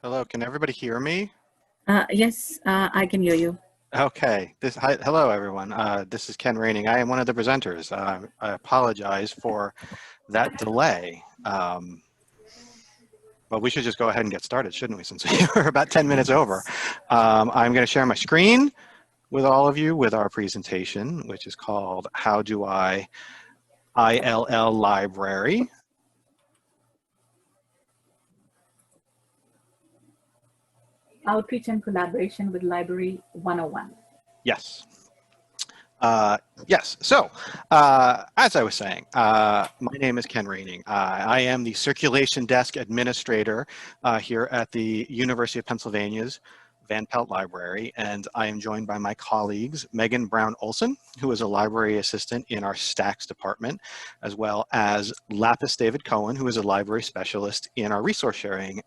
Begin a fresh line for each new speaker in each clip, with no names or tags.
Hello, can everybody hear me?
Yes, I can hear you.
Okay, hello everyone. This is Ken Raining. I am one of the presenters. I apologize for that delay. But we should just go ahead and get started, shouldn't we, since we're about 10 minutes over.
Yes.
I'm going to share my screen with all of you with our presentation, which is called How Do I ILL Library.
Outreach and collaboration with Library 101.
Yes. Yes, so as I was saying, my name is Ken Raining. I am the Circulation Desk Administrator here at the University of Pennsylvania's Van Pelt Library, and I am joined by my colleagues, Megan Brown-Olson, who is a library assistant in our Stacks department, as well as Lapis David Cohen, who is a library specialist in our resource sharing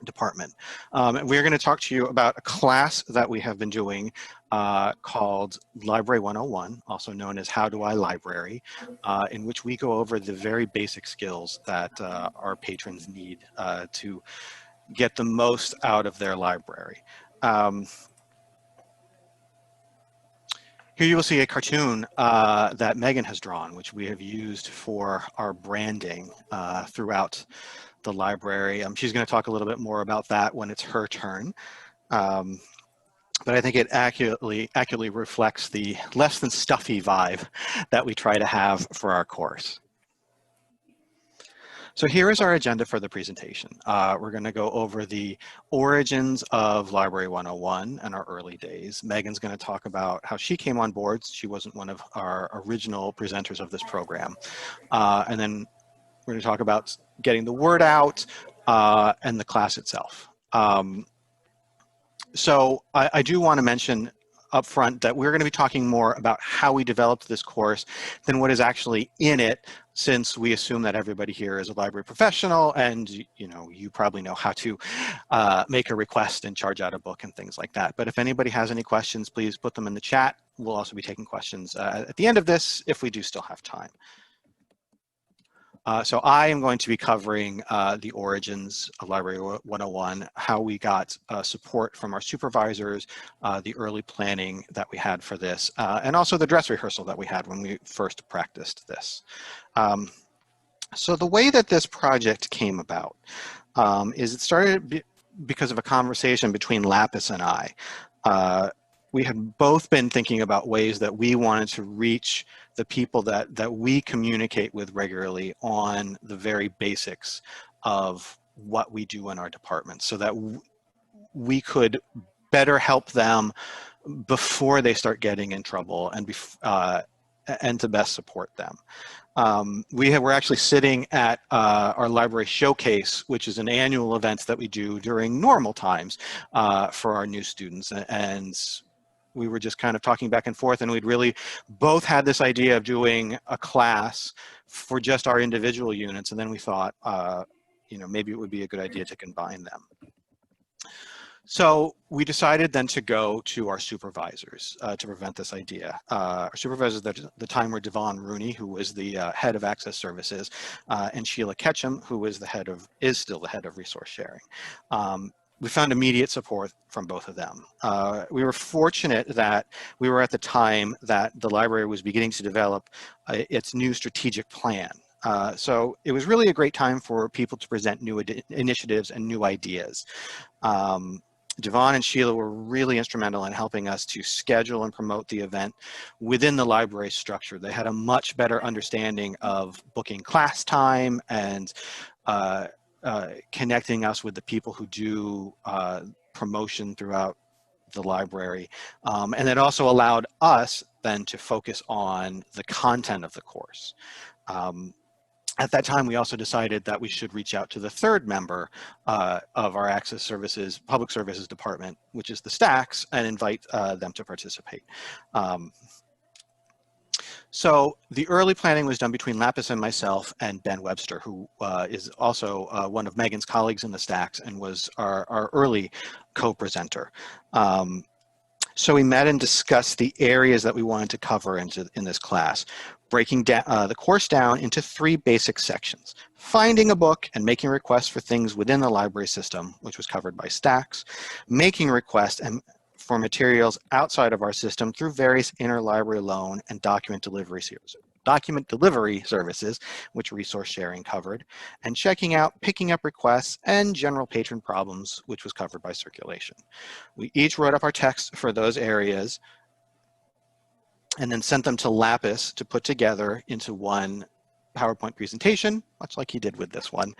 department. We're going to talk to you about a class that we have been doing called Library 101, also known as How Do I Library, in which we go over the very basic skills that our patrons need to get the most out of their library. Here you will see a cartoon that Megan has drawn, which we have used for our branding throughout the library. She's going to talk a little bit more about that when it's her turn. But I think it accurately reflects the less than stuffy vibe that we try to have for our course. So here is our agenda for the presentation. We're going to go over the origins of Library 101 and our early days. Megan's going to talk about how she came on board. She wasn't one of our original presenters of this program. And then we're going to talk about getting the word out and the class itself. So I do want to mention up front that we're going to be talking more about how we developed this course than what is actually in it, since we assume that everybody here is a library professional and you probably know how to make a request and charge out a book and things like that. But if anybody has any questions, please put them in the chat. We'll also be taking questions at the end of this if we do still have time. So I am going to be covering the origins of Library 101, how we got support from our supervisors, the early planning that we had for this, and also the dress rehearsal that we had when we first practiced this. So the way that this project came about is it started because of a conversation between Lapis and I. We had both been thinking about ways that we wanted to reach the people that we communicate with regularly on the very basics of what we do in our department, so that we could better help them before they start getting in trouble and to best support them. We're actually sitting at our library showcase, which is an annual event that we do during normal times for our new students, and we were just kind of talking back and forth, and we'd really both had this idea of doing a class for just our individual units, and then we thought, maybe it would be a good idea to combine them. So we decided then to go to our supervisors to prevent this idea. Our supervisors at the time were Devon Rooney, who was the head of Access Services, and Sheila Ketchum, who is still the head of Resource Sharing. We found immediate support from both of them. We were fortunate that we were at the time that the library was beginning to develop its new strategic plan. So it was really a great time for people to present new initiatives and new ideas. Devon and Sheila were really instrumental in helping us to schedule and promote the event within the library structure. They had a much better understanding of booking class time and connecting us with the people who do promotion throughout the library. And it also allowed us then to focus on the content of the course. At that time, we also decided that we should reach out to the third member of our Access Services, Public Services Department, which is the Stacks, and invite them to participate. So the early planning was done between Lapis and myself and Ben Webster, who is also one of Megan's colleagues in the Stacks and was our early co-presenter. So we met and discussed the areas that we wanted to cover in this class, breaking down the course down into 3 basic sections: finding a book and making requests for things within the library system, which was covered by stacks; making requests for materials outside of our system through various interlibrary loan and document delivery services, which resource sharing covered; and checking out picking up requests and general patron problems, which was covered by circulation. We each wrote up our text for those areas and then sent them to Lapis to put together into one PowerPoint presentation, much like he did with this one.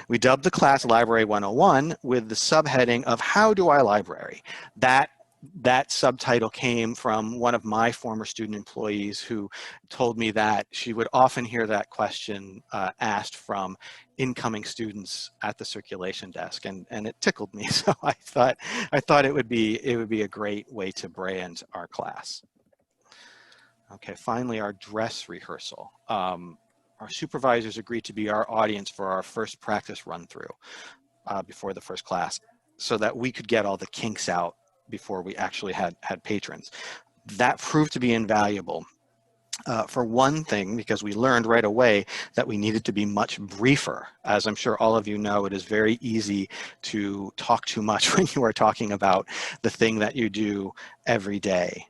We dubbed the class Library 101 with the subheading of How Do I Library? That subtitle came from one of my former student employees who told me that she would often hear that question asked from incoming students at the circulation desk, and it tickled me. So I thought it would be a great way to brand our class. Okay, finally, our dress rehearsal. Our supervisors agreed to be our audience for our first practice run through before the first class, so that we could get all the kinks out before we actually had patrons. That proved to be invaluable. For one thing, because we learned right away that we needed to be much briefer. As I'm sure all of you know, it is very easy to talk too much when you are talking about the thing that you do every day.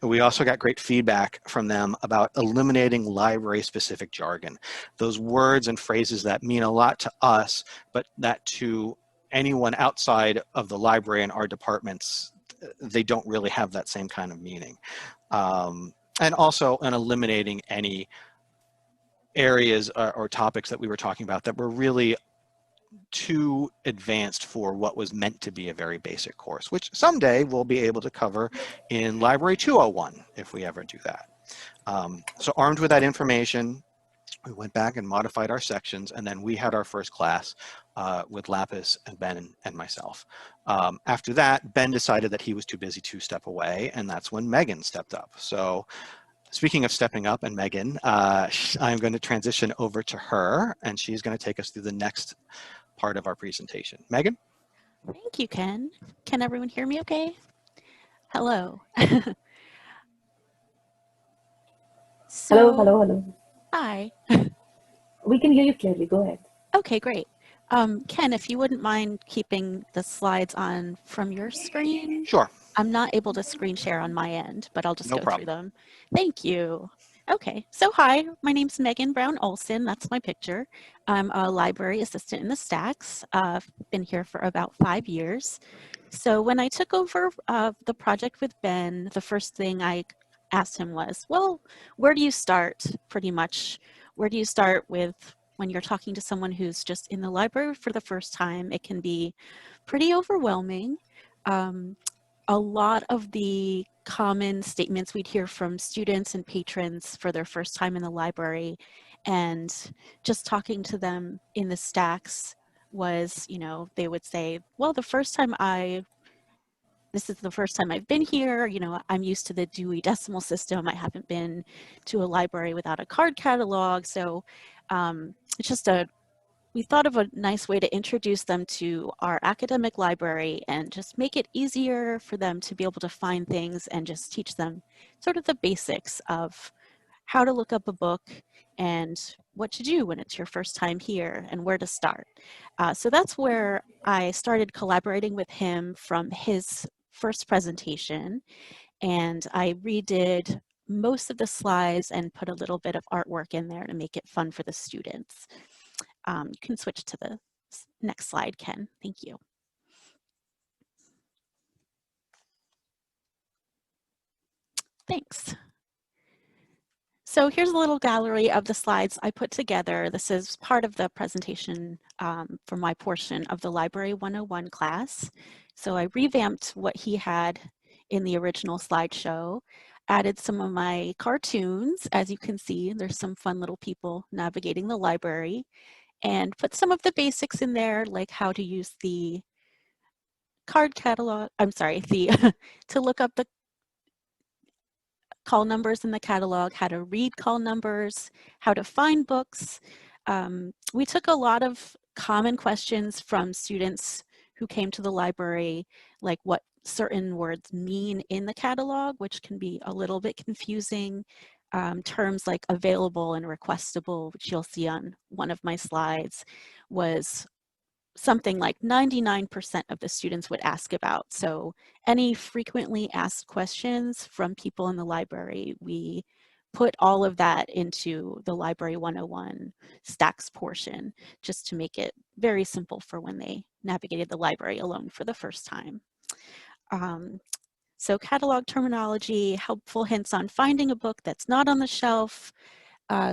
We also got great feedback from them about eliminating library-specific jargon. Those words and phrases that mean a lot to us, but that to anyone outside of the library and our departments, they don't really have that same kind of meaning. And also in eliminating any areas or topics that we were talking about that were really too advanced for what was meant to be a very basic course, which someday we'll be able to cover in Library 201 if we ever do that. So armed with that information, we went back and modified our sections, and then we had our first class with Lapis and Ben and myself. After that, Ben decided that he was too busy to step away, and that's when Megan stepped up. So speaking of stepping up and Megan, I'm going to transition over to her, and she's going to take us through the next part of our presentation. Megan?
Thank you, Ken. Can everyone hear me okay? Hello.
Hello.
Hi.
We can hear you clearly. Go ahead.
Okay, great. Ken, if you wouldn't mind keeping the slides on from your screen.
Sure.
I'm not able to screen share on my end, but I'll just
No
go
problem.
through them. Thank you. Okay, so hi, my name's Megan Brown Olson. That's my picture. I'm a library assistant in the Stacks. I've been here for about 5 years. So when I took over the project with Ben, the first thing I asked him was, well, where do you start pretty much? Where do you start with when you're talking to someone who's just in the library for the first time? It can be pretty overwhelming. A lot of the common statements we'd hear from students and patrons for their first time in the library, and just talking to them in the stacks was, you know, they would say, well, this is the first time I've been here, you know, I'm used to the Dewey Decimal System. I haven't been to a library without a card catalog. So it's just we thought of a nice way to introduce them to our academic library and just make it easier for them to be able to find things and just teach them sort of the basics of how to look up a book and what to do when it's your first time here and where to start. So that's where I started collaborating with him from his first presentation, and I redid most of the slides and put a little bit of artwork in there to make it fun for the students. You can switch to the next slide, Ken. Thank you. Thanks. So here's a little gallery of the slides I put together. This is part of the presentation for my portion of the Library 101 class. So I revamped what he had in the original slideshow, added some of my cartoons. As you can see, there's some fun little people navigating the library, and put some of the basics in there, like how to use the card catalog, to look up the call numbers in the catalog, how to read call numbers, how to find books. We took a lot of common questions from students who came to the library, like what certain words mean in the catalog, which can be a little bit confusing. Terms like available and requestable, which you'll see on one of my slides, was something like 99% of the students would ask about. So any frequently asked questions from people in the library, we put all of that into the Library 101 stacks portion, just to make it very simple for when they navigated the library alone for the first time. So catalog terminology, helpful hints on finding a book that's not on the shelf,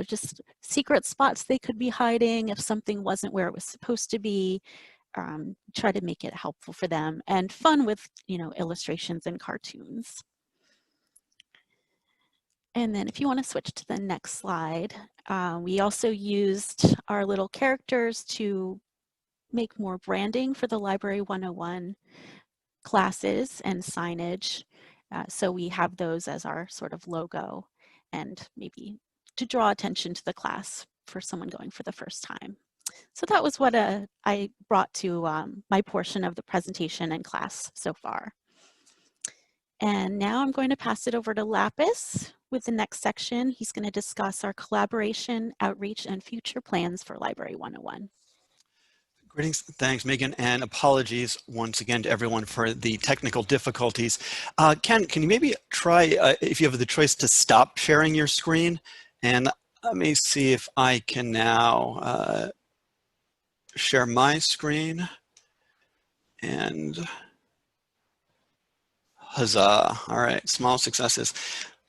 just secret spots they could be hiding if something wasn't where it was supposed to be. Try to make it helpful for them, and fun with, illustrations and cartoons. And then if you want to switch to the next slide, we also used our little characters to make more branding for the Library 101 classes and signage. So we have those as our sort of logo, and maybe to draw attention to the class for someone going for the first time. So that was what I brought to my portion of the presentation and class so far. And now I'm going to pass it over to Lapis with the next section. He's going to discuss our collaboration, outreach, and future plans for Library 101.
Greetings, thanks Megan, and apologies once again to everyone for the technical difficulties. Ken, can you maybe try, if you have the choice, to stop sharing your screen? And let me see if I can now share my screen. And huzzah, all right, small successes.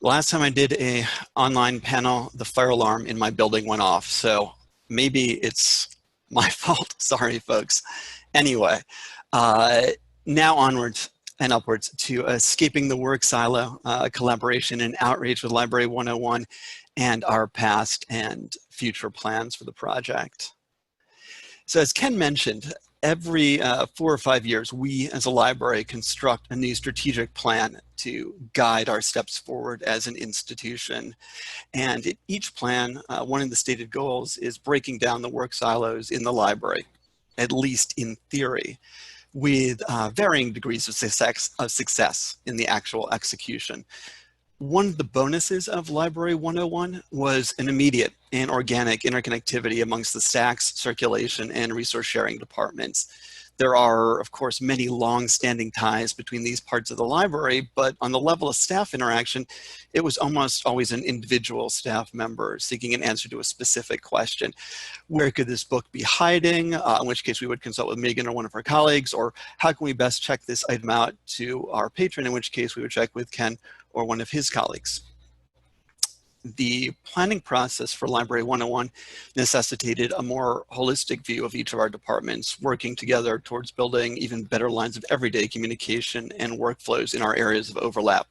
Last time I did a online panel, the fire alarm in my building went off, so maybe it's my fault. Sorry, folks. Anyway, now onwards and upwards to escaping the work silo, collaboration and outreach with Library 101, and our past and future plans for the project. So as Ken mentioned, every 4 or 5 years, we as a library construct a new strategic plan to guide our steps forward as an institution. And in each plan, one of the stated goals is breaking down the work silos in the library, at least in theory, with varying degrees of success in the actual execution. One of the bonuses of Library 101 was an immediate and organic interconnectivity amongst the stacks, circulation, and resource sharing departments. There are, of course, many long-standing ties between these parts of the library, but on the level of staff interaction, it was almost always an individual staff member seeking an answer to a specific question. Where could this book be hiding? In which case we would consult with Megan or one of her colleagues, or how can we best check this item out to our patron, in which case we would check with Ken or one of his colleagues. The planning process for Library 101 necessitated a more holistic view of each of our departments, working together towards building even better lines of everyday communication and workflows in our areas of overlap.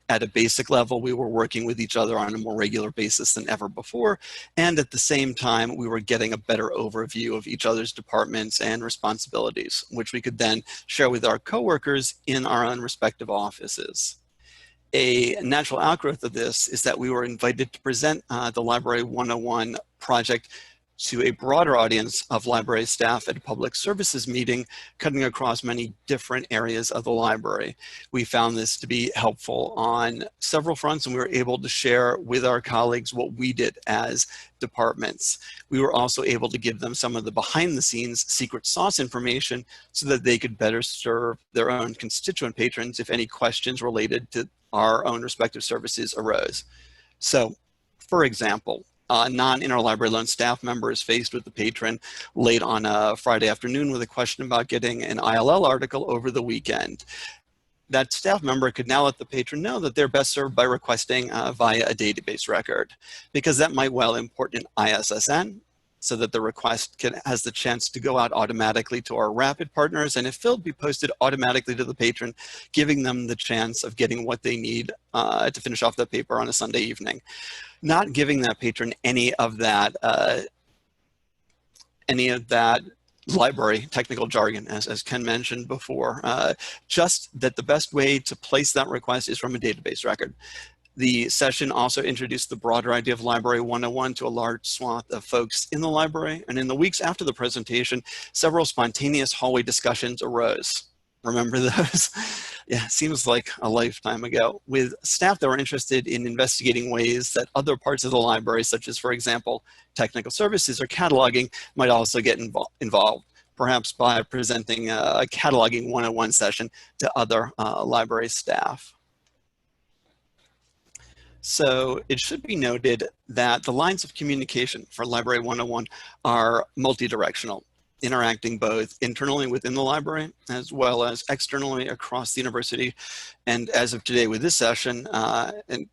At a basic level, we were working with each other on a more regular basis than ever before, and at the same time, we were getting a better overview of each other's departments and responsibilities, which we could then share with our coworkers in our own respective offices. A natural outgrowth of this is that we were invited to present the Library 101 project to a broader audience of library staff at a public services meeting cutting across many different areas of the library. We found this to be helpful on several fronts, and we were able to share with our colleagues what we did as departments. We were also able to give them some of the behind the scenes secret sauce information so that they could better serve their own constituent patrons if any questions related to our own respective services arose. So, for example, non-interlibrary loan staff members faced with the patron late on a Friday afternoon with a question about getting an ILL article over the weekend. That staff member could now let the patron know that they're best served by requesting via a database record, because that might well import an ISSN, so that the request has the chance to go out automatically to our rapid partners, and if filled, be posted automatically to the patron, giving them the chance of getting what they need to finish off the paper on a Sunday evening. Not giving that patron any of that library technical jargon, as Ken mentioned before, just that the best way to place that request is from a database record. The session also introduced the broader idea of Library 101 to a large swath of folks in the library. And in the weeks after the presentation, several spontaneous hallway discussions arose. Remember those? Yeah, seems like a lifetime ago, with staff that were interested in investigating ways that other parts of the library, such as, for example, technical services or cataloging, might also get involved, perhaps by presenting a cataloging 101 session to other library staff. So it should be noted that the lines of communication for Library 101 are multi-directional, interacting both internally within the library as well as externally across the university. And as of today with this session, and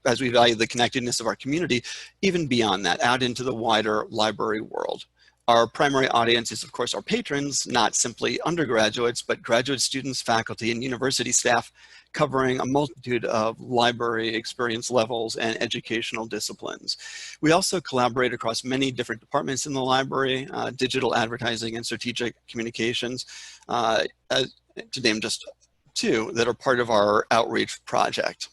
as we value the connectedness of our community, even beyond that, out into the wider library world. Our primary audience is, of course, our patrons, not simply undergraduates, but graduate students, faculty, and university staff, covering a multitude of library experience levels and educational disciplines. We also collaborate across many different departments in the library, digital advertising and strategic communications, to name just two that are part of our outreach project.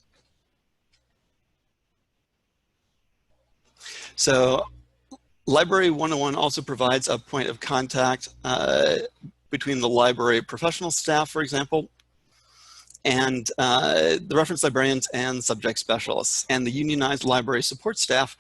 So Library 101 also provides a point of contact between the library professional staff, for example, and the reference librarians and subject specialists, and the unionized library support staff.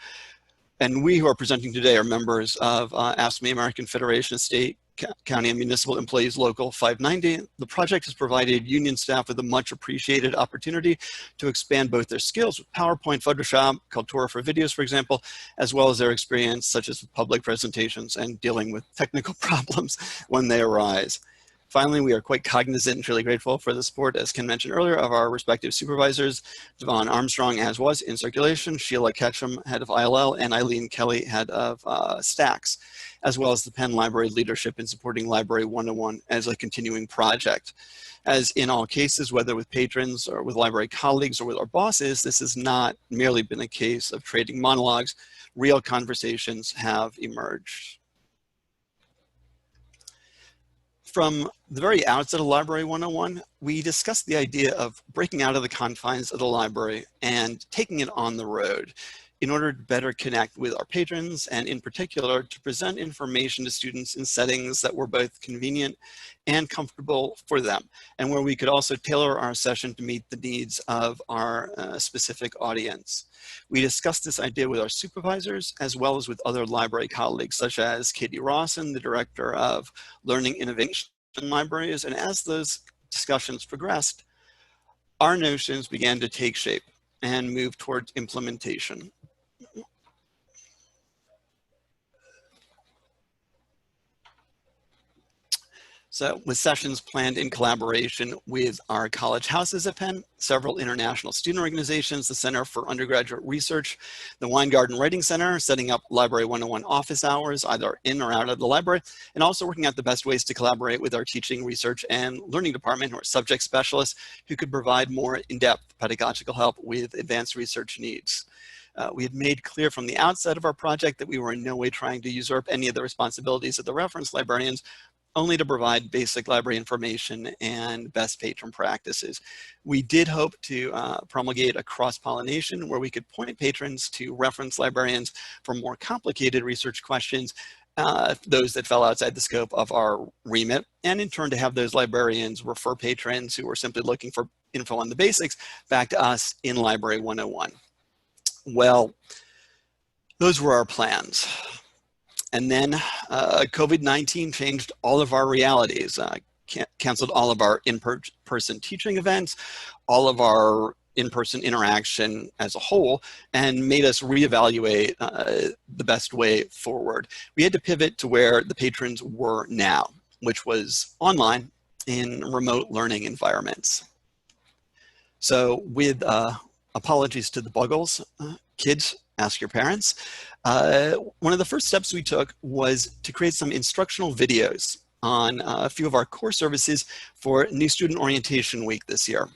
And we who are presenting today are members of AFSCME, American Federation of State, County and Municipal Employees Local 590. The project has provided union staff with a much appreciated opportunity to expand both their skills with PowerPoint, Photoshop, Kaltura for videos, for example, as well as their experience such as public presentations and dealing with technical problems when they arise. Finally, we are quite cognizant and truly grateful for the support, as Ken mentioned earlier, of our respective supervisors, Devon Armstrong, as was in circulation, Sheila Ketchum, head of ILL, and Eileen Kelly, head of Stacks, as well as the Penn Library leadership in supporting Library 101 as a continuing project. As in all cases, whether with patrons or with library colleagues or with our bosses, this has not merely been a case of trading monologues. Real conversations have emerged. From the very outset of Library 101, we discussed the idea of breaking out of the confines of the library and taking it on the road in order to better connect with our patrons, and in particular to present information to students in settings that were both convenient and comfortable for them, and where we could also tailor our session to meet the needs of our specific audience. We discussed this idea with our supervisors as well as with other library colleagues, such as Katie Rawson, the Director of Learning Innovation Libraries, and as those discussions progressed, our notions began to take shape and move towards implementation. So with sessions planned in collaboration with our college houses at Penn, several international student organizations, the Center for Undergraduate Research, the Weingarten Writing Center, setting up Library 101 office hours, either in or out of the library, and also working out the best ways to collaborate with our teaching, research, and learning department, or subject specialists, who could provide more in-depth pedagogical help with advanced research needs. We had made clear from the outset of our project that we were in no way trying to usurp any of the responsibilities of the reference librarians, only to provide basic library information and best patron practices. We did hope to promulgate a cross-pollination where we could point patrons to reference librarians for more complicated research questions, those that fell outside the scope of our remit, and in turn to have those librarians refer patrons who were simply looking for info on the basics back to us in Library 101. Well, those were our plans. And then COVID-19 changed all of our realities, canceled all of our in-person teaching events, all of our in-person interaction as a whole, and made us reevaluate the best way forward. We had to pivot to where the patrons were now, which was online in remote learning environments. So with apologies to the Buggles, kids, ask your parents. One of the first steps we took was to create some instructional videos on a few of our core services for New Student Orientation Week this year.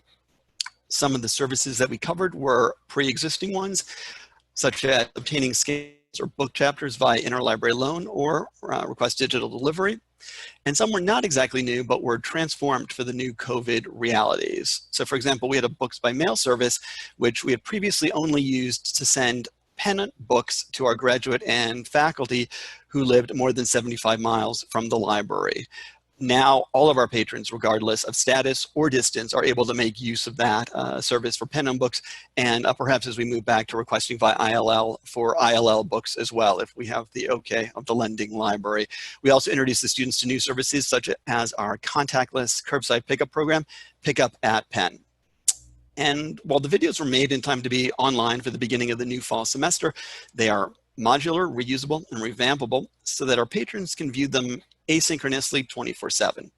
Some of the services that we covered were pre-existing ones, such as obtaining scans or book chapters via interlibrary loan or request digital delivery, And some were not exactly new, but were transformed for the new COVID realities. So for example, we had a books by mail service, which we had previously only used to send pen books to our graduate and faculty who lived more than 75 miles from the library. Now, all of our patrons, regardless of status or distance, are able to make use of that service for pen and books, and perhaps as we move back to requesting via ILL for ILL books as well, if we have the okay of the lending library. We also introduce the students to new services such as our contactless curbside pickup program, Pickup at Penn. And while the videos were made in time to be online for the beginning of the new fall semester, they are modular, reusable, and revampable so that our patrons can view them asynchronously 24/7.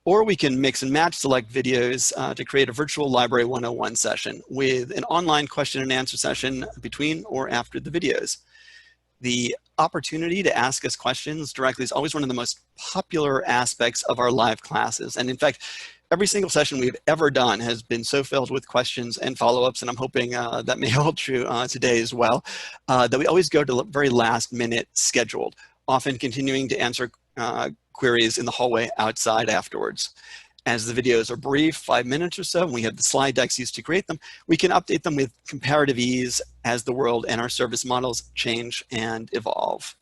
Or we can mix and match select videos to create a virtual Library 101 session with an online question and answer session between or after the videos. The opportunity to ask us questions directly is always one of the most popular aspects of our live classes. And in fact, every single session we've ever done has been so filled with questions and follow-ups, and I'm hoping that may hold true today as well, that we always go to the very last minute scheduled, often continuing to answer queries in the hallway outside afterwards. As the videos are brief, 5 minutes or so, and we have the slide decks used to create them, we can update them with comparative ease as the world and our service models change and evolve.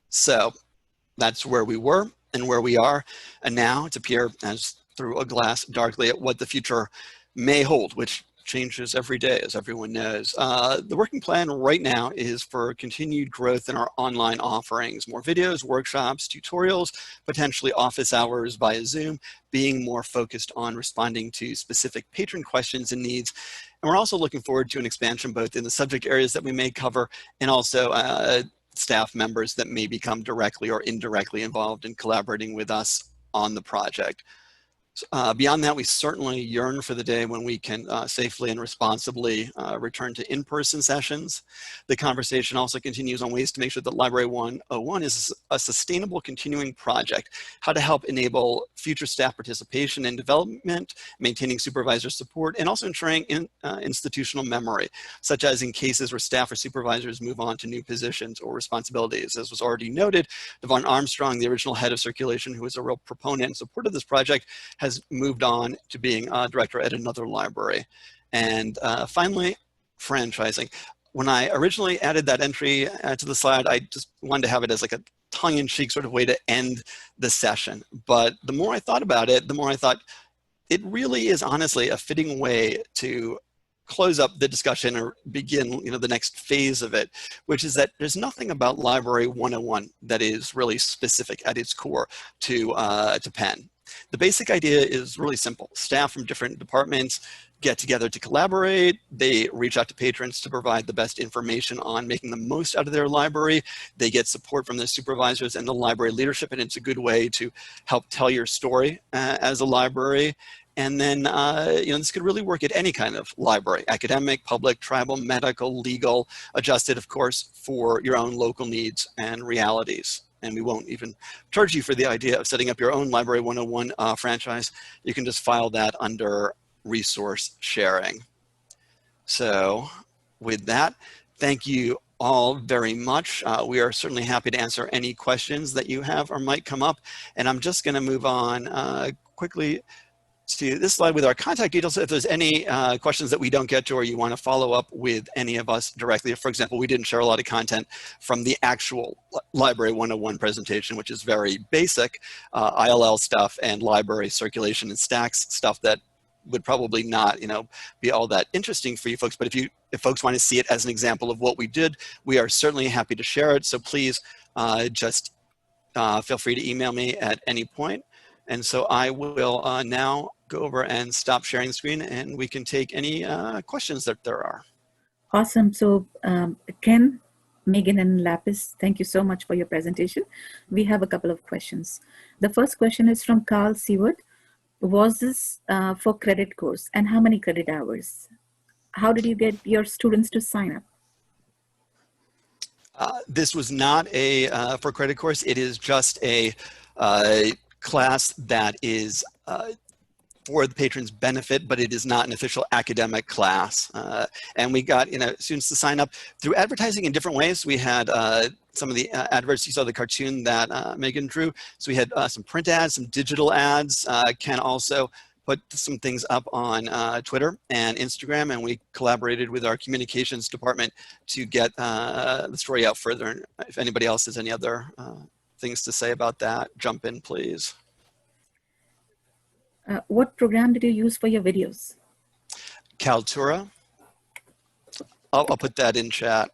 So that's where we were and where we are, and now to peer as through a glass darkly at what the future may hold, which changes every day, as everyone knows. The working plan right now is for continued growth in our online offerings, more videos, workshops, tutorials, potentially office hours via Zoom, being more focused on responding to specific patron questions and needs. And we're also looking forward to an expansion both in the subject areas that we may cover and also staff members that may become directly or indirectly involved in collaborating with us on the project. Beyond that, we certainly yearn for the day when we can safely and responsibly return to in-person sessions. The conversation also continues on ways to make sure that Library 101 is a sustainable continuing project, how to help enable future staff participation and development, maintaining supervisor support, and also ensuring institutional memory, such as in cases where staff or supervisors move on to new positions or responsibilities. As was already noted, Devon Armstrong, the original head of circulation, who was a real proponent and supporter of this project, has moved on to being a director at another library. And finally, franchising. When I originally added that entry to the slide, I just wanted to have it as like a tongue-in-cheek sort of way to end the session. But the more I thought about it, the more I thought it really is honestly a fitting way to close up the discussion or begin the next phase of it, which is that there's nothing about Library 101 that is really specific at its core to Penn. The basic idea is really simple. Staff from different departments get together to collaborate. They reach out to patrons to provide the best information on making the most out of their library. They get support from the supervisors and the library leadership, and it's a good way to help tell your story as a library. And then, this could really work at any kind of library, academic, public, tribal, medical, legal, adjusted, of course, for your own local needs and realities. And we won't even charge you for the idea of setting up your own Library 101 franchise. You can just file that under resource sharing. So with that, thank you all very much. We are certainly happy to answer any questions that you have or might come up. And I'm just going to move on quickly to this slide with our contact details. If there's any questions that we don't get to, or you want to follow up with any of us directly. For example, we didn't share a lot of content from the actual Library 101 presentation, which is very basic, ILL stuff and library circulation and stacks stuff that would probably not, be all that interesting for you folks. But if folks want to see it as an example of what we did, we are certainly happy to share it. So please just feel free to email me at any point. And so I will now go over and stop sharing the screen, and we can take any questions that there are.
Awesome. So Ken, Megan, and Lapis, thank you so much for your presentation. We have a couple of questions. The first question is from Carl Seward. Was this for credit course, and how many credit hours? How did you get your students to sign up?
This was not a for credit course. It is just a class that is for the patrons' benefit, but it is not an official academic class. And we got students to sign up through advertising in different ways. We had some of the adverts, you saw the cartoon that Megan drew. So we had some print ads, some digital ads. Ken also put some things up on Twitter and Instagram, and we collaborated with our communications department to get the story out further. If anybody else has any other things to say about that, jump in, please.
What program did you use for your videos?
Kaltura. I'll put that in chat.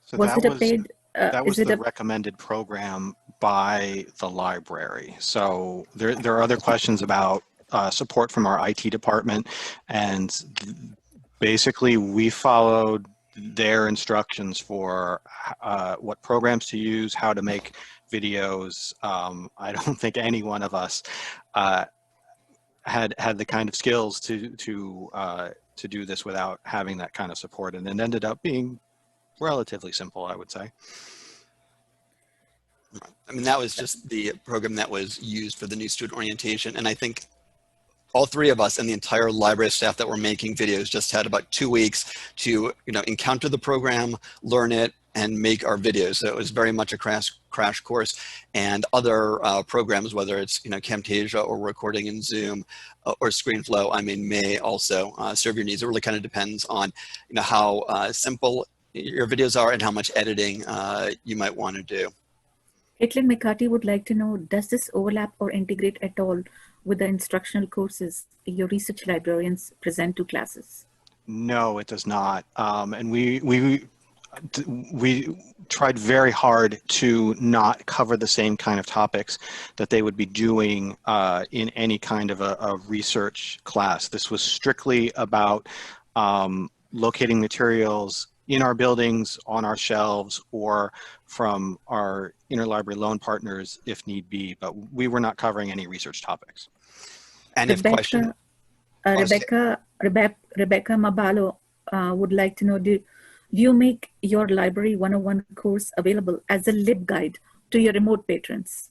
So
Was it a paid?
That was the recommended program by the library. So there are other questions about support from our IT department, and basically we followed their instructions for what programs to use, how to make videos. I don't think any one of us had the kind of skills to do this without having that kind of support, and it ended up being relatively simple, I would say.
I mean, that was just the program that was used for the new student orientation. And I think all three of us and the entire library staff that were making videos just had about 2 weeks to, encounter the program, learn it, and make our videos. So it was very much a crash course. And other programs, whether it's, Camtasia or recording in Zoom or ScreenFlow, I mean, may also serve your needs. It really kind of depends on, how simple your videos are and how much editing you might want to do.
Caitlin McCarty would like to know, does this overlap or integrate at all with the instructional courses your research librarians present to classes?
No, it does not. And we tried very hard to not cover the same kind of topics that they would be doing in any kind of a research class. This was strictly about locating materials in our buildings, on our shelves, or from our interlibrary loan partners if need be, but we were not covering any research topics.
And if question,
Rebecca Mabalo would like to know, do you make your Library 101 course available as a LibGuide to your remote patrons?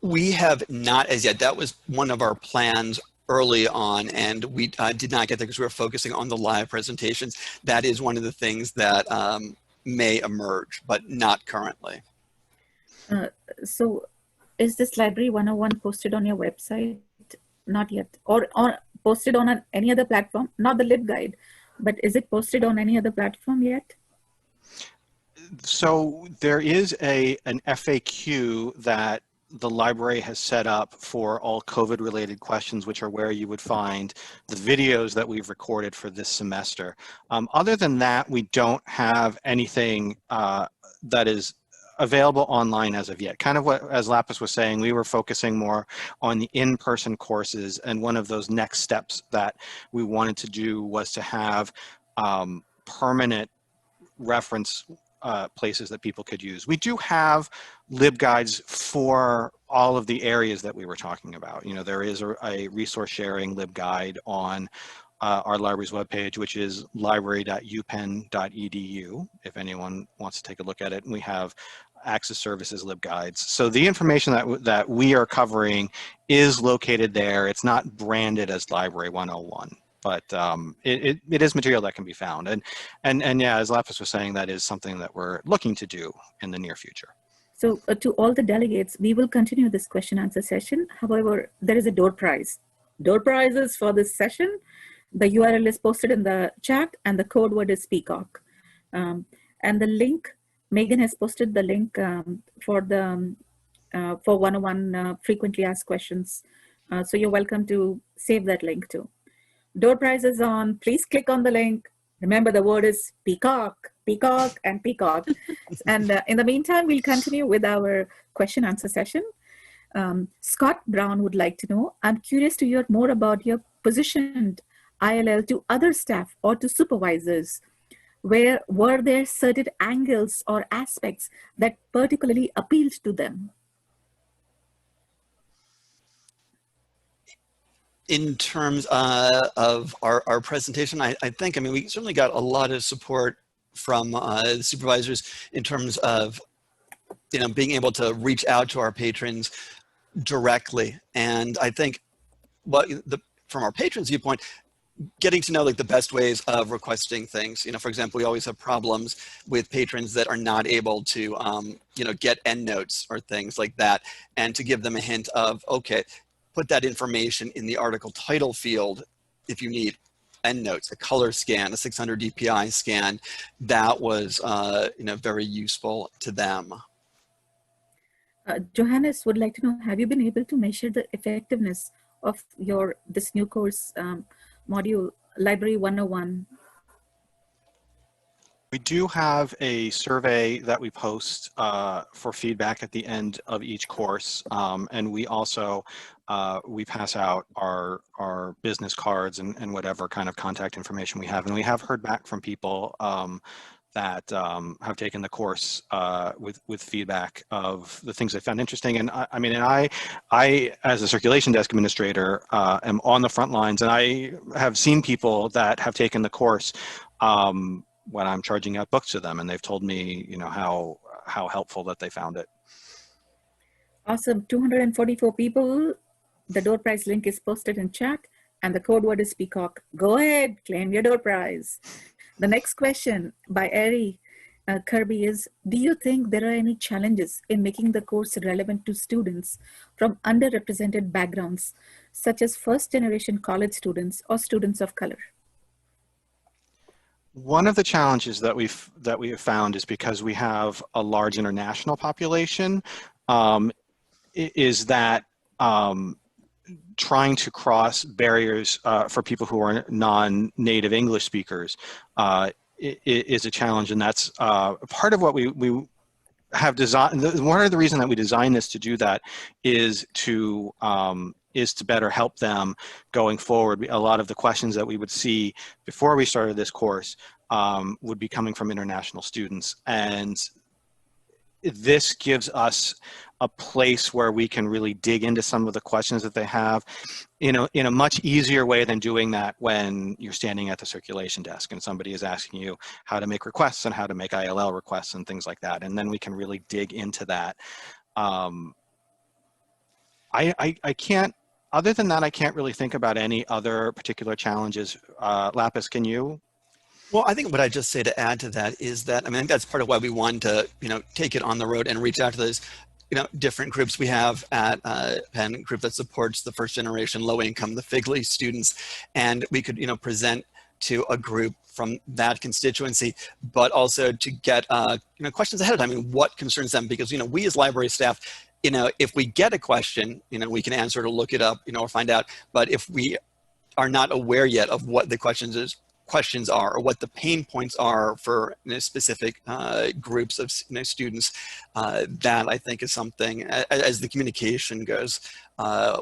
We have not as yet. That was one of our plans early on, and we did not get there because we were focusing on the live presentations. That is one of the things that may emerge, but not currently.
So is this Library 101 posted on your website? Not yet. Or posted on any other platform? Not the LibGuide, but is it posted on any other platform yet?
So there is an FAQ that the library has set up for all COVID-related questions, which are where you would find the videos that we've recorded for this semester. Other than that, we don't have anything that is available online as of yet. Kind of what, as Lapis was saying, we were focusing more on the in-person courses, and one of those next steps that we wanted to do was to have permanent reference places that people could use. We do have LibGuides for all of the areas that we were talking about. There is a resource sharing LibGuide on our library's webpage, which is library.upenn.edu, if anyone wants to take a look at it. And we have access services LibGuides. So the information that we are covering is located there. It's not branded as Library 101. But it is material that can be found. And yeah, as Lapis was saying, that is something that we're looking to do in the near future.
So to all the delegates, we will continue this question answer session. However, there is a door prize. Door prizes for this session. The URL is posted in the chat and the code word is Peacock. And the link, Megan has posted the link for 101 frequently asked questions. So you're welcome to save that link too. Door prizes on, please click on the link. Remember, the word is Peacock, Peacock, and Peacock. And in the meantime, we'll continue with our question answer session. Scott Brown would like to know, I'm curious to hear more about your positioned ILL to other staff or to supervisors. Were there certain angles or aspects that particularly appealed to them?
In terms of our presentation, I think, we certainly got a lot of support from the supervisors in terms of, being able to reach out to our patrons directly. And I think from our patrons' viewpoint, getting to know like the best ways of requesting things. You know, for example, we always have problems with patrons that are not able to, you know, get endnotes or things like that. And to give them a hint of, okay, put that information in the article title field if you need endnotes, a color scan, a 600 DPI scan, that was, you know, very useful to them.
Johannes would like to know, have you been able to measure the effectiveness of this new course module, Library 101?
We do have a survey that we post for feedback at the end of each course. And we also, we pass out our business cards and whatever kind of contact information we have. And we have heard back from people that have taken the course with feedback of the things they found interesting. And I mean, and I, as a circulation desk administrator, am on the front lines, and I have seen people that have taken the course when I'm charging out books to them, and they've told me, you know, how helpful that they found it.
Awesome. 244 people. The door prize link is posted in chat, and the code word is Peacock. Go ahead, claim your door prize. The next question by Ari Kirby is, do you think there are any challenges in making the course relevant to students from underrepresented backgrounds, such as first-generation college students or students of color?
One of the challenges that we have found is because we have a large international population, is that trying to cross barriers for people who are non-native English speakers is a challenge, and that's part of what we have designed. One of the reasons that we designed this to do that is to better help them going forward. A lot of the questions that we would see before we started this course would be coming from international students, and this gives us a place where we can really dig into some of the questions that they have, you know, in a much easier way than doing that when you're standing at the circulation desk and somebody is asking you how to make requests and how to make ILL requests and things like that. And then we can really dig into that. I can't, other than that, I can't really think about any other particular challenges. Lapis, can you?
Well, I think what I just say to add to that is that, I mean, I think that's part of why we wanted to, you know, take it on the road and reach out to those, you know, different groups we have at Penn, a group that supports the first generation low income, the FIGLY students, and we could, you know, present to a group from that constituency, but also to get, you know, questions ahead of time and what concerns them, because, you know, we as library staff, you know, if we get a question, you know, we can answer to look it up, you know, or find out, but if we are not aware yet of what the questions are or what the pain points are for, you know, specific groups of, you know, students, that I think is something, as the communication goes,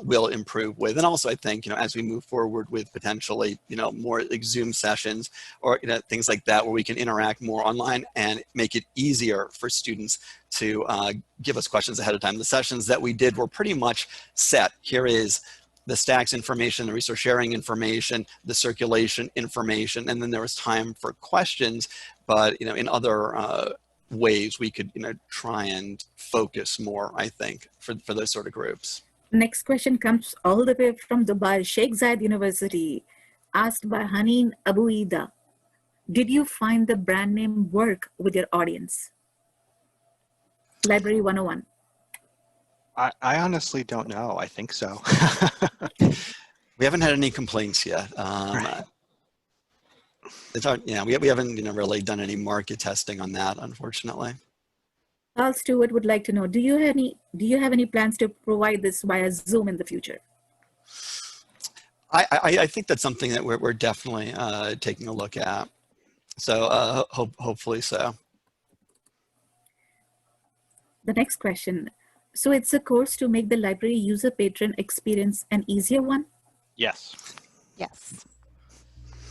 will improve with. And also I think, you know, as we move forward with potentially, you know, more like Zoom sessions or, you know, things like that, where we can interact more online and make it easier for students to give us questions ahead of time. The sessions that we did were pretty much set. Here is the stacks information, the resource sharing information, the circulation information, and then there was time for questions. But, you know, in other ways we could, you know, try and focus more, I think, for those sort of groups.
Next question comes all the way from Dubai, Sheikh Zayed University, asked by Haneen Abu Ida. Did you find the brand name work with your audience? Library 101.
I honestly don't know. I think so.
We haven't had any complaints yet.
Right.
It's hard, yeah, we haven't, you know, really done any market testing on that, unfortunately.
Carl Stewart would like to know, do you have any plans to provide this via Zoom in the future?
I think that's something that we're definitely taking a look at. So hopefully so.
The next question. So it's a course to make the library user patron experience an easier one?
Yes.
Yes.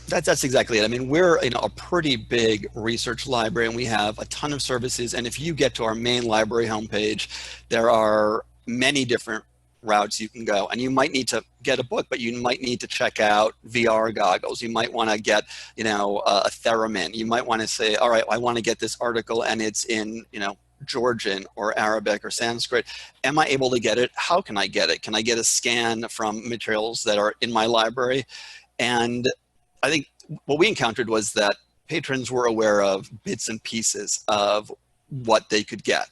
That's exactly it. I mean, we're, you know, a pretty big research library, and we have a ton of services. And if you get to our main library homepage, there are many different routes you can go. And you might need to get a book, but you might need to check out VR goggles. You might want to get, you know, a theremin. You might want to say, all right, I want to get this article and it's in, you know, Georgian or Arabic or Sanskrit, am I able to get it? How can I get it? Can I get a scan from materials that are in my library? And I think what we encountered was that patrons were aware of bits and pieces of what they could get,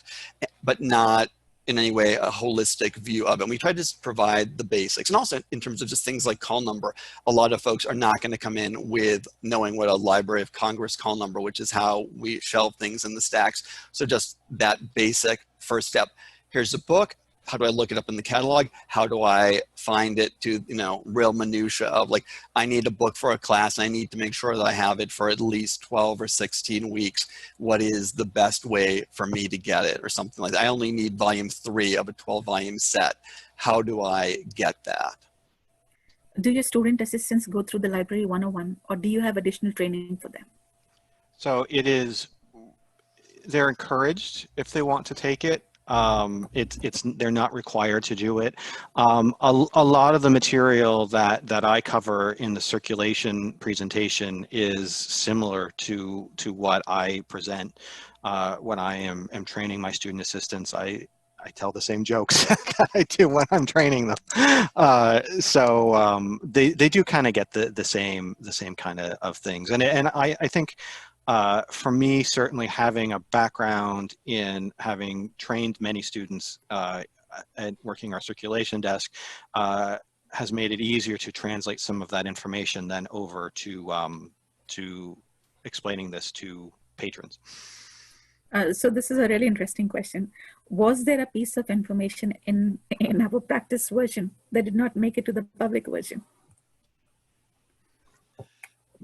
but not in any way a holistic view of it. And we tried to provide the basics. And also in terms of just things like call number, a lot of folks are not going to come in with knowing what a Library of Congress call number, which is how we shelve things in the stacks. So just that basic first step. Here's a book. How do I look it up in the catalog? How do I find it, to, you know, real minutia of like, I need a book for a class and I need to make sure that I have it for at least 12 or 16 weeks. What is the best way for me to get it, or something like that? I only need volume 3 of a 12-volume set. How do I get that?
Do your student assistants go through the Library 101, or do you have additional training for them?
So they're encouraged if they want to take it. They're not required to do it. A lot of the material that I cover in the circulation presentation is similar to what I present when I am training my student assistants. I tell the same jokes that I do when I'm training them. They do kind of get the same kind of things. And I think for me, certainly having a background in having trained many students and working our circulation desk has made it easier to translate some of that information then over to explaining this to patrons.
So this is a really interesting question. Was there a piece of information in our practice version that did not make it to the public version?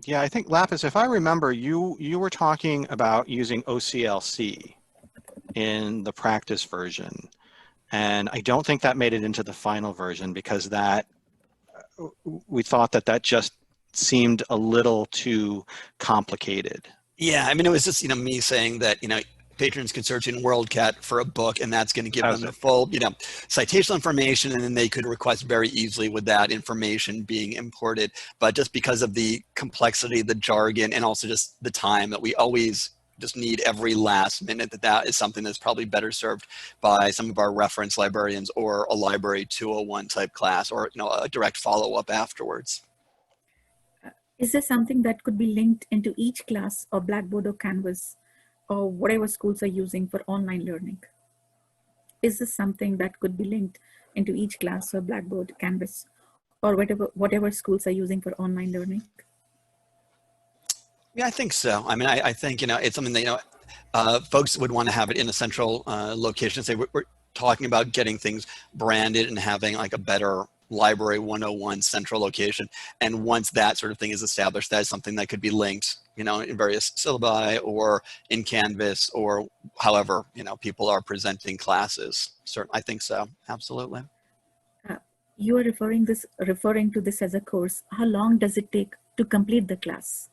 Yeah, I think Lapis, if I remember, you were talking about using OCLC in the practice version, and I don't think that made it into the final version because we thought that just seemed a little too complicated.
Yeah, I mean, it was just, you know, me saying that, you know, patrons can search in WorldCat for a book, and that's going to give them the full, you know, citational information, and then they could request very easily with that information being imported. But just because of the complexity, the jargon, and also just the time that we always just need every last minute, that is something that's probably better served by some of our reference librarians or a Library 201 type class, or, you know, a direct follow-up afterwards.
Is there something that could be linked into each class or Blackboard or Canvas or whatever schools are using for online learning? Is this something that could be linked into each class or Blackboard, Canvas, or whatever schools are using for online learning?
Yeah, I think so. I mean, I think, you know, it's something that, you know, folks would want to have it in a central location. Say we're talking about getting things branded and having like a better Library 101 central location. And once that sort of thing is established, that is something that could be linked, you know, in various syllabi or in Canvas or however, you know, people are presenting classes. Certainly, I think so. Absolutely.
You are referring to this as a course. How long does it take to complete the class?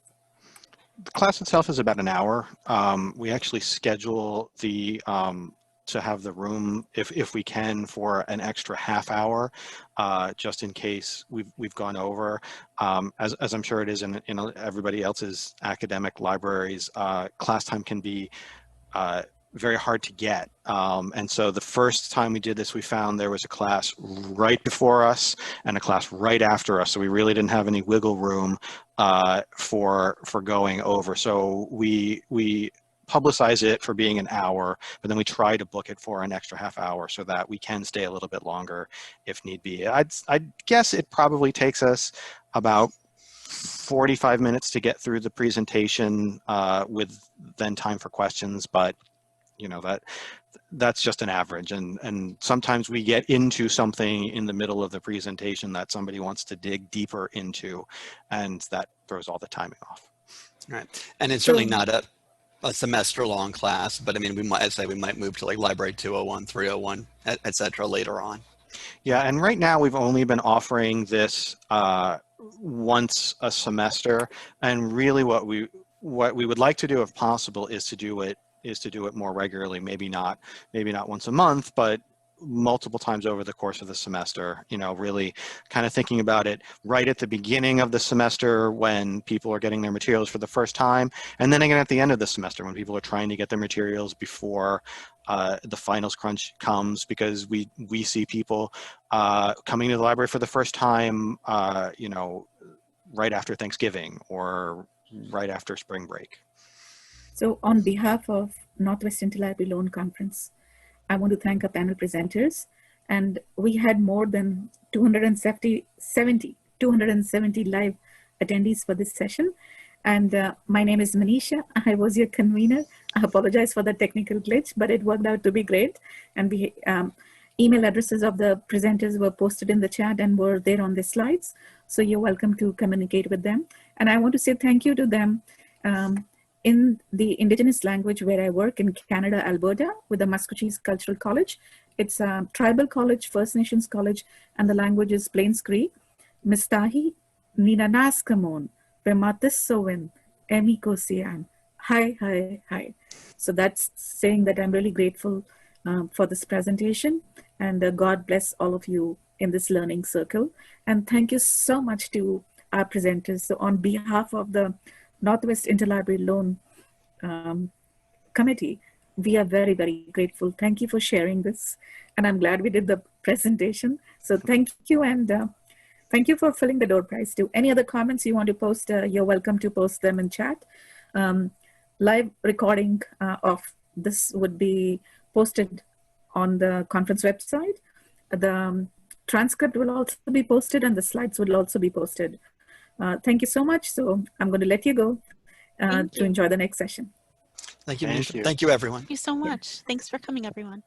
The class itself is about an hour. We actually schedule to have the room, if we can, for an extra half hour, just in case we've gone over. As I'm sure it is in everybody else's academic libraries, class time can be very hard to get. And so the first time we did this, we found there was a class right before us and a class right after us. So we really didn't have any wiggle room for going over. So we publicize it for being an hour, but then we try to book it for an extra half hour so that we can stay a little bit longer if need be. I'd guess it probably takes us about 45 minutes to get through the presentation with then time for questions, but you know, that's just an average. And sometimes we get into something in the middle of the presentation that somebody wants to dig deeper into, and that throws all the timing off.
Right. And it's certainly not a semester-long class, but I mean, we might move to like Library 201, 301, et cetera later on.
Yeah, and right now we've only been offering this once a semester, and really what we would like to do, if possible, is to do it more regularly. Maybe not once a month, but multiple times over the course of the semester, you know, really kind of thinking about it right at the beginning of the semester when people are getting their materials for the first time, and then again at the end of the semester when people are trying to get their materials before the finals crunch comes, because we see people coming to the library for the first time, you know, right after Thanksgiving or right after spring break.
So on behalf of Northwest Interlibrary Loan Conference, I want to thank our panel presenters, and we had more than 270 live attendees for this session. And my name is Manisha. I was your convener. I apologize for the technical glitch, but it worked out to be great. And we email addresses of the presenters were posted in the chat and were there on the slides. So you're welcome to communicate with them. And I want to say thank you to them. In the Indigenous language where I work in Canada, Alberta, with the Musqueam Cultural College. It's a tribal college, First Nations college, and the language is Plains Cree. Mistahi, Ninanaskamon, Pematissowen, Emikosian. Hi, hi, hi. So that's saying that I'm really grateful for this presentation, and God bless all of you in this learning circle. And thank you so much to our presenters. So on behalf of the Northwest Interlibrary Loan Committee, we are very, very grateful. Thank you for sharing this. And I'm glad we did the presentation. So thank you, and thank you for filling the door prize too. Any other comments you want to post, you're welcome to post them in chat. Live recording of this would be posted on the conference website. The transcript will also be posted and the slides will also be posted. Thank you so much. So I'm going to let you go to enjoy the next session.
Thank you,
Thank
Manisha.
you.
Thank you, everyone.
Thank you so much. Thanks for coming, everyone.